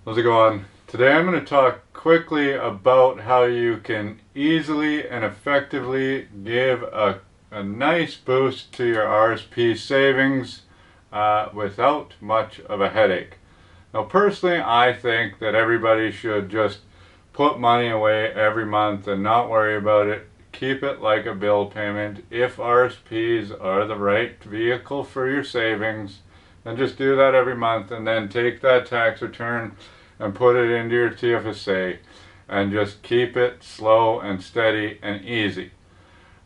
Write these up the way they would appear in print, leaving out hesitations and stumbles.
How's it going? Today I'm going to talk quickly about how you can easily and effectively give a nice boost to your RSP savings without much of a headache. Now personally, I think that everybody should just put money away every month and not worry about it. Keep it like a bill payment. If RSPs are the right vehicle for your savings, then just do that every month and then take that tax return and put it into your TFSA and just keep it slow and steady and easy.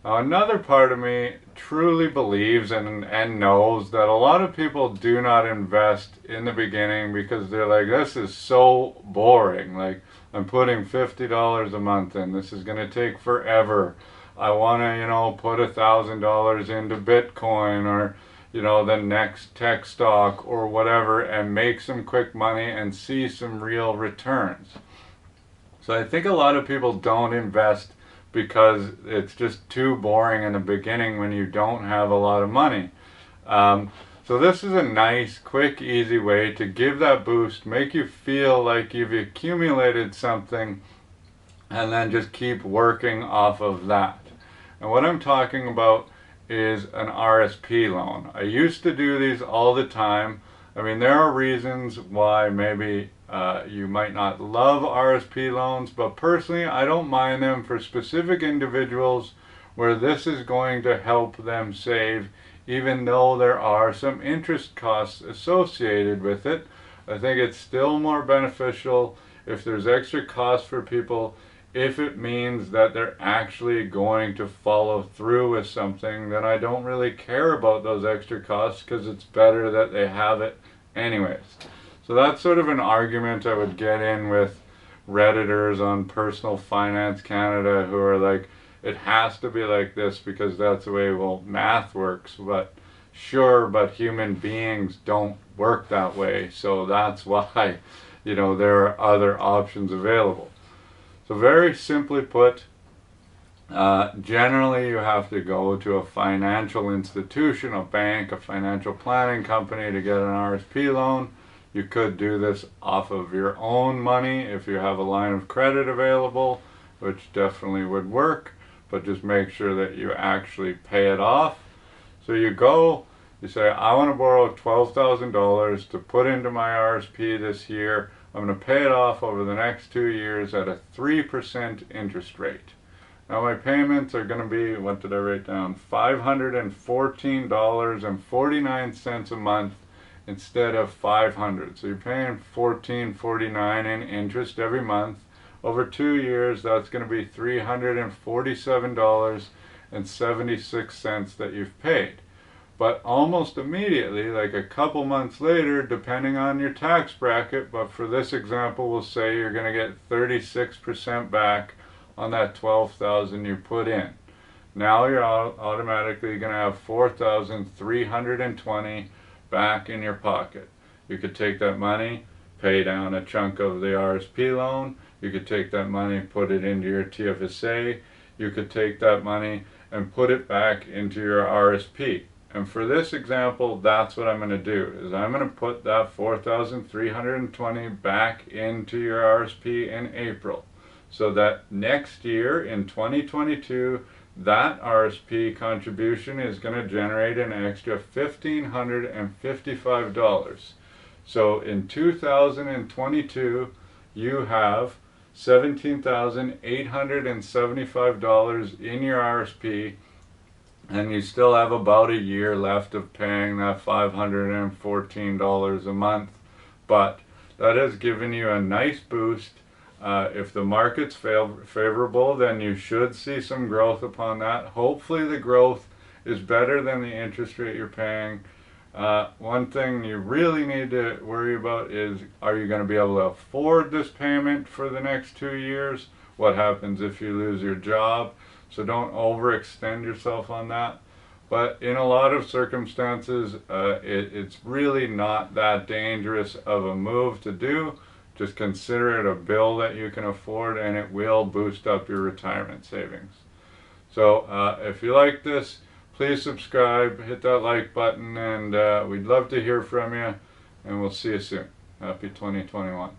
Now, another part of me truly believes and knows that a lot of people do not invest in the beginning because they're like, this is so boring. Like, I'm putting $50 a month in. This is going to take forever. I want to, put $1,000 into Bitcoin or the next tech stock or whatever and make some quick money and see some real returns. So I think a lot of people don't invest because it's just too boring in the beginning when you don't have a lot of money. So this is a nice, quick, easy way to give that boost, make you feel like you've accumulated something, and then just keep working off of that. And what I'm talking about is an RSP loan. I used to do these all the time. I mean, there are reasons why maybe you might not love RSP loans, but personally I don't mind them for specific individuals where this is going to help them save, even though there are some interest costs associated with it. I think it's still more beneficial if there's extra costs for people if it means that they're actually going to follow through with something. Then I don't really care about those extra costs because it's better that they have it anyways. So that's sort of an argument I would get in with Redditors on Personal Finance Canada who are like, it has to be like this because that's the way, well, math works. But sure, but human beings don't work that way. So that's why, there are other options available. So very simply put, generally you have to go to a financial institution, a bank, a financial planning company to get an RSP loan. You could do this off of your own money if you have a line of credit available, which definitely would work, but just make sure that you actually pay it off. So you go, you say, I want to borrow $12,000 to put into my RSP this year. I'm going to pay it off over the next 2 years at a 3% interest rate. Now my payments are going to be, what did I write down? $514.49 a month instead of $500. So you're paying $14.49 in interest every month. Over 2 years, that's going to be $347.76 that you've paid. But almost immediately, like a couple months later, depending on your tax bracket, but for this example, we'll say you're going to get 36% back on that $12,000 you put in. Now you're automatically going to have $4,320 back in your pocket. You could take that money, pay down a chunk of the RSP loan. You could take that money, put it into your TFSA. You could take that money and put it back into your RSP. And for this example, that's what I'm going to do, is I'm going to put that $4,320 back into your RSP in April. So that next year in 2022, that RSP contribution is going to generate an extra $1,555. So in 2022, you have $17,875 in your RSP, and you still have about a year left of paying that $514 a month. But that has given you a nice boost. If the market's favorable, then you should see some growth upon that. Hopefully the growth is better than the interest rate you're paying. One thing you really need to worry about is, are you going to be able to afford this payment for the next 2 years? What happens if you lose your job? So don't overextend yourself on that. But in a lot of circumstances, it's really not that dangerous of a move to do. Just consider it a bill that you can afford, and it will boost up your retirement savings. So if you like this, please subscribe, hit that like button, and we'd love to hear from you, and we'll see you soon. Happy 2021.